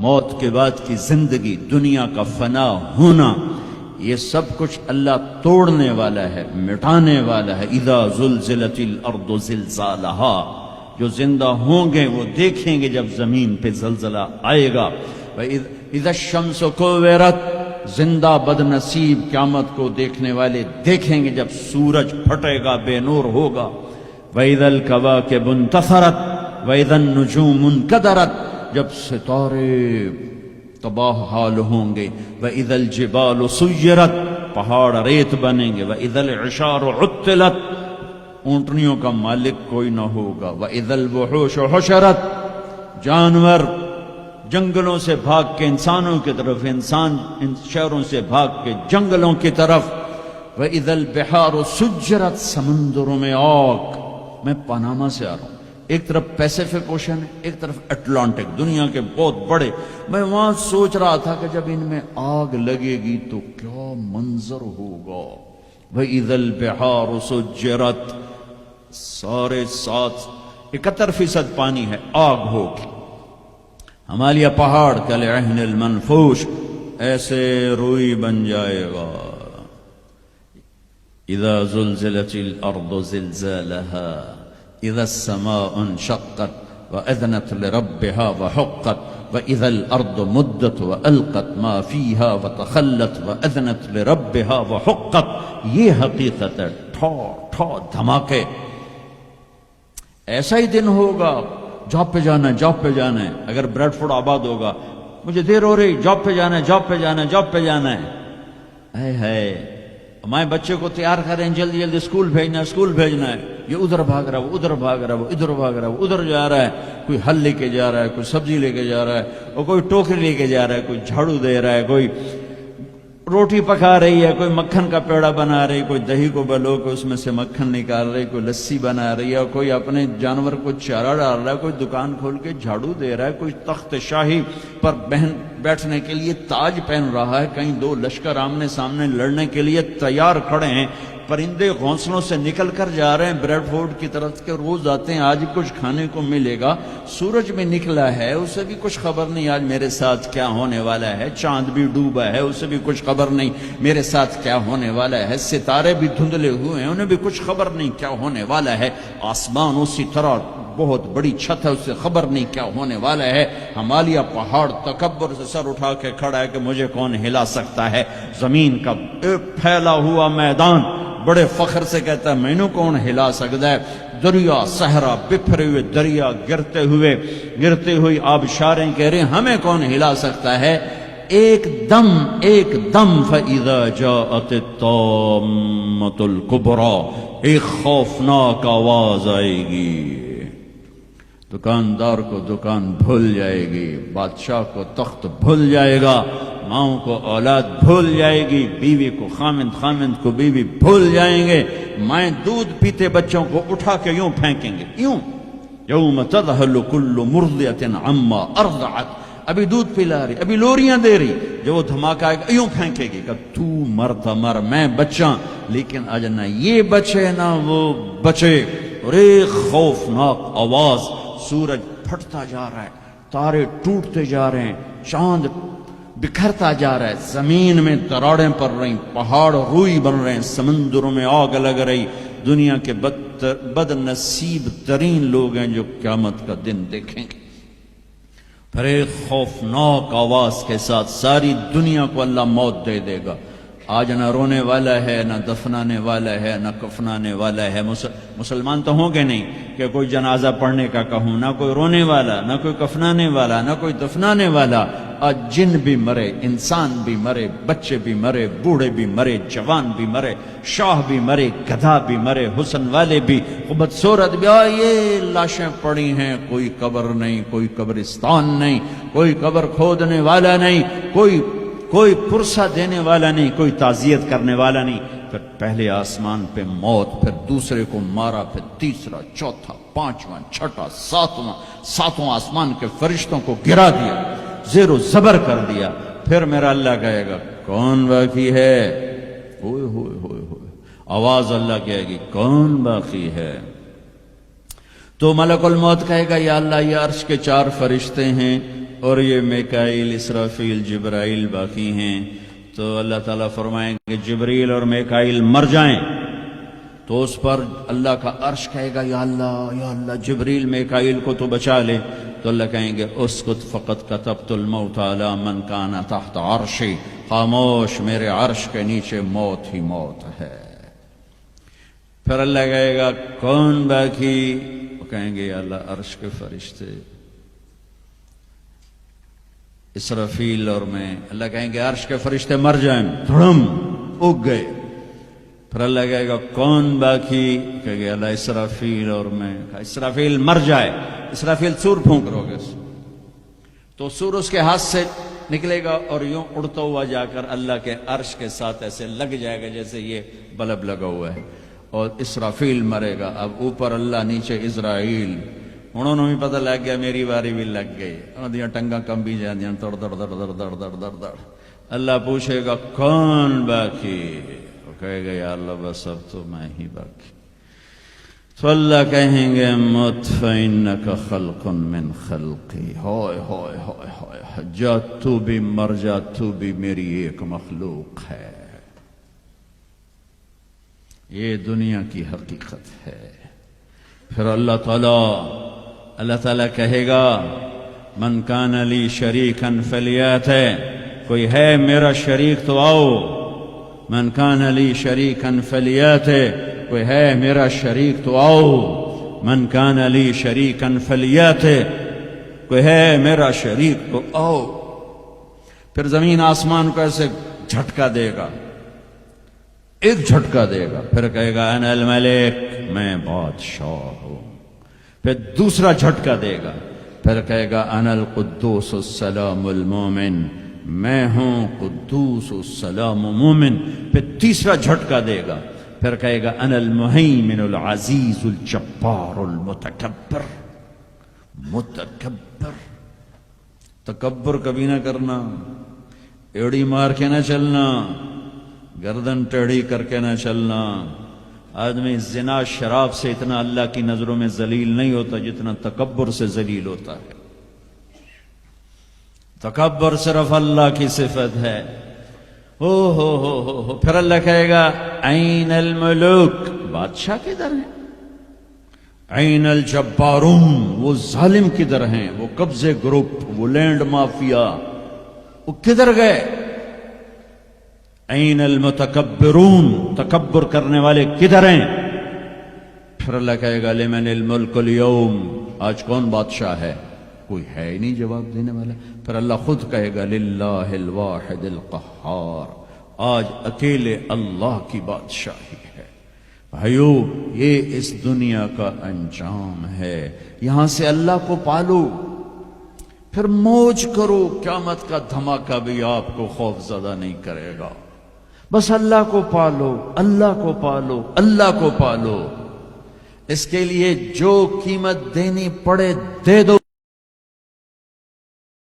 موت کے بعد کی زندگی، دنیا کا فنا ہونا، یہ سب کچھ اللہ توڑنے والا ہے، مٹانے والا ہے۔ اذا زلزلت الارض زلزالہا، جو زندہ ہوں گے وہ دیکھیں گے جب زمین پہ زلزلہ آئے گا۔ اذا الشمس کورت، زندہ بد نصیب قیامت کو دیکھنے والے دیکھیں گے جب سورج پھٹے گا، بے نور ہوگا۔ وَإِذَا الْكَوَاكِبُ انتَثَرَتْ وَإِذَا النُّجُومُ انْكَدَرَتْ، جب ستارے تباہ حال ہوں گے۔ وَإِذَا الْجِبَالُ سُيِّرَتْ، پہاڑ ریت بنیں گے۔ وَإِذَا الْعِشَارُ عُطِّلَتْ، اونٹنیوں کا مالک کوئی نہ ہوگا۔ وَإِذَا الْوُحُوشُ حُشِرَتْ، جانور جنگلوں سے بھاگ کے انسانوں کی طرف، انسان ان شہروں سے بھاگ کے جنگلوں کی طرف۔ وَإِذَا الْبِحَارُ سُجِّرَتْ، سمندروں میں آگ۔ میں پاناما سے آ رہا ہوں، ایک طرف پیسیفک اوشن ہے، ایک طرف اٹلانٹک، دنیا کے بہت بڑے۔ میں وہاں سوچ رہا تھا کہ جب ان میں آگ لگے گی تو کیا منظر ہوگا۔ وَإِذَا الْبِحَارُ سُجِّرَتْ، سارے 71% پانی ہے، آگ ہوگی۔ ہمالیہ پہاڑ کالعہن المنفوش، ایسے روئی بن جائے گا۔ اذا زلزلت الارض زلزالها اذا السماء انشقت واذنت لربها وحقت واذا الارض مدت والقت ما فيها وتخلت واذنت لربها وحقت۔ یہ حقیقت ہے، ٹھو ٹھو دھماکے۔ ایسا ہی دن ہوگا، جاب پہ جانا ہے، جاب پہ جانا ہے۔ اگر بریڈ فورڈ آباد ہوگا، مجھے دیر ہو رہی، جاب پہ جانا ہے، جاب پہ جانا ہے، جاب پہ جانا ہے۔ اے ہے ہمارے بچے کو تیار کریں، جلدی جلدی اسکول بھیجنا ہے، اسکول بھیجنا ہے۔ یہ ادھر بھاگ رہا ہے، وہ ادھر بھاگ رہا ہے، وہ ادھر بھاگ رہا ہے، وہ ادھر جا رہا ہے۔ کوئی حل لے کے جا رہا ہے، کوئی سبزی لے کے جا رہا ہے، اور کوئی ٹوکری لے کے جا رہا ہے، کوئی جھاڑو دے رہا ہے، کوئی روٹی پکا رہی ہے، کوئی مکھن کا پیڑا بنا رہی، کوئی دہی کو بلو کے اس میں سے مکھن نکال رہی، کوئی لسی بنا رہی ہے، کوئی اپنے جانور کو چارہ ڈال رہا ہے، کوئی دکان کھول کے جھاڑو دے رہا ہے، کوئی تخت شاہی پر بیٹھنے کے لیے تاج پہن رہا ہے۔ کہیں دو لشکر آمنے سامنے لڑنے کے لیے تیار کھڑے ہیں۔ پرندے گھونسلوں سے نکل کر جا رہے ہیں بریڈ فورڈ کی طرف کے، روز آتے ہیں، آج کچھ کھانے کو ملے گا۔ سورج بھی نکلا ہے، اسے بھی کچھ خبر نہیں آج میرے ساتھ کیا ہونے والا ہے۔ چاند بھی ڈوبا ہے، اسے بھی کچھ خبر نہیں میرے ساتھ کیا ہونے والا ہے۔ ستارے بھی دھندلے ہوئے ہیں، انہیں بھی کچھ خبر نہیں کیا ہونے والا ہے۔ آسمان اسی طرح بہت بڑی چھت ہے، اسے خبر نہیں کیا ہونے والا ہے۔ ہمالیہ پہاڑ تکبر سے سر اٹھا کے کھڑا ہے کہ مجھے کون ہلا سکتا ہے۔ زمین کا پھیلا ہوا میدان بڑے فخر سے کہتا ہے مینوں کون ہلا سکتا ہے۔ دریا صحرا، بکھرے ہوئے دریا، گرتے ہوئی آبشاریں کہہ رہے ہیں ہمیں کون ہلا سکتا ہے۔ ایک دم فَإِذَا جَاءَتِ الطَّامَّةُ الْكُبْرَى، ایک خوفناک آواز آئے گی۔ دکاندار کو دکان بھول جائے گی، بادشاہ کو تخت بھول جائے گا، ماؤں کو اولاد بھول جائے گی، بیوی کو خامند کو بیوی بھول جائیں گے۔ مائیں دودھ پیتے بچوں کو اٹھا کے یوں پھینکیں گے، یوں۔ یوم تذہل کل مرضعۃ عما ارضعت، ابھی دودھ پلا رہی، ابھی لوریاں دے رہی، جب وہ دھماکہ آئے گا یوں پھینکے گی کہ تو مرتا مر، میں بچاں، لیکن آج نہ یہ بچے نہ وہ بچے۔ اور ایک خوفناک آواز، سورج پھٹتا جا رہا ہے، تارے ٹوٹتے جا رہے ہیں، چاند بکھرتا جا رہا ہے، زمین میں دراڑیں پڑ رہی، پہاڑ روئی بن رہے ہیں، سمندروں میں آگ لگ رہی۔ دنیا کے بد نصیب ترین لوگ ہیں جو قیامت کا دن دیکھیں گے۔ پھر ایک خوفناک آواز کے ساتھ ساری دنیا کو اللہ موت دے دے گا۔ آج نہ رونے والا ہے، نہ دفنانے والا ہے، نہ کفنانے والا ہے۔ مسلمان تو ہوں گے نہیں کہ کوئی جنازہ پڑھنے کا کہوں، نہ کوئی رونے والا، نہ کوئی کفنانے والا، نہ کوئی دفنانے والا۔ آج جن بھی مرے، انسان بھی مرے، بچے بھی مرے، بوڑھے بھی مرے، جوان بھی مرے، شاہ بھی مرے، گدھا بھی مرے، حسن والے بھی، بدصورت بھی۔ یہ لاشیں پڑی ہیں، کوئی قبر نہیں، کوئی قبرستان نہیں، کوئی قبر کھودنے والا نہیں، کوئی پرسہ دینے والا نہیں، کوئی تعزیت کرنے والا نہیں۔ پھر پہلے آسمان پہ موت، پھر دوسرے کو مارا، پھر تیسرا، چوتھا، پانچواں، چھٹا، ساتواں آسمان کے فرشتوں کو گرا دیا، زیر و زبر کر دیا۔ پھر میرا اللہ کہے گا کون باقی ہے؟ ہوئے ہوئے ہوئے ہوئے، آواز اللہ کہے گی کون باقی ہے؟ تو ملک الموت کہے گا یا اللہ یہ عرش کے 4 فرشتے ہیں، اور یہ میکائیل اسرافیل جبرائیل باقی ہیں، تو اللہ تعالیٰ فرمائیں کہ جبریل اور میکائیل مر جائیں تو اس پر اللہ کا عرش کہے گا یا اللہ جبریل میکائیل کو تو بچا لے، تو اللہ کہیں گے اسکت فقط کتبت الموت علی من کان تحت عرشی، خاموش، میرے عرش کے نیچے موت ہی موت ہے۔ پھر اللہ کہے گا کون باقی؟ وہ کہیں گے یا اللہ عرش کے فرشتے اسرافیل اور میں۔ اللہ کہیں گے عرش کے فرشتے مر جائیں، دھڑم اگ گئے۔ پھر اللہ کہے گا کون باقی؟ کہے گا اللہ اسرافیل اور میں۔ اسرافیل مر جائے، اسرافیل سور پھونک روگے تو سور اس کے ہاتھ سے نکلے گا اور یوں اڑتا ہوا جا کر اللہ کے عرش کے ساتھ ایسے لگ جائے گا جیسے یہ بلب لگا ہوا ہے، اور اسرافیل مرے گا۔ اب اوپر اللہ، نیچے اسرائیل، انہوں نے بھی پتہ لگ گیا میری باری بھی لگ گئی، انہوں ٹنگا کم بھی جاندیاں دڑ دڑ دڑ دڑ دڑ دڑ دڑ دڑ۔ اللہ پوچھے گا کون باقی؟ وہ کہے گا یا اللہ بس اب تو میں ہی باقی۔ تو اللہ کہیں گے مت فإنک خلق من خلقی، ہوئے ہوئے ہوئے ہوئے، جا تو بھی مر جا، تو بھی میری ایک مخلوق ہے۔ یہ دنیا کی حقیقت ہے۔ پھر اللہ تعالیٰ کہے گا من کان لی شریکا فلیات، کوئی ہے میرا شریک تو آؤ۔ من کان لی شریکا فلیات، کوئی ہے میرا شریک تو آؤ۔ من کان لی شریکا فلیات، کوئی ہے میرا شریک تو آؤ۔ پھر زمین آسمان کو ایسے جھٹکا دے گا، ایک جھٹکا دے گا، پھر کہے گا انا الملک، میں بادشاہ ہوں۔ پھر دوسرا جھٹکا دے گا، پھر کہے گا انا القدوس السلام المومن، میں ہوں قدوس السلام مومن۔ پھر تیسرا جھٹکا دے گا، پھر کہے گا انا المہیمن العزیز الجبار المتکبر۔ متکبر، تکبر کبھی نہ کرنا، ایڑی مار کے نہ چلنا، گردن ٹیڑھی کر کے نہ چلنا۔ آدمی زنا شراب سے اتنا اللہ کی نظروں میں ذلیل نہیں ہوتا جتنا تکبر سے ذلیل ہوتا ہے۔ تکبر صرف اللہ کی صفت ہے۔ ہو پھر اللہ کہے گا این الملوک، بادشاہ کدھر ہیں؟ این الجبارون، وہ ظالم کدھر ہیں؟ وہ قبضے گروپ، وہ لینڈ مافیا، وہ کدھر گئے؟ این المتکبرون، تکبر کرنے والے کدھر ہیں؟ پھر اللہ کہے گا لمن الملک اليوم، آج کون بادشاہ ہے؟ کوئی ہے ہی نہیں جواب دینے والا۔ پھر اللہ خود کہے گا للہ الواحد القہار، آج اکیلے اللہ کی بادشاہی ہے۔ بھائیو، یہ اس دنیا کا انجام ہے۔ یہاں سے اللہ کو پالو، پھر موج کرو، قیامت کا دھماکہ بھی آپ کو خوف زدہ نہیں کرے گا۔ بس اللہ کو پالو، اللہ کو پالو، اللہ کو پالو۔ اس کے لیے جو قیمت دینی پڑے دے دو،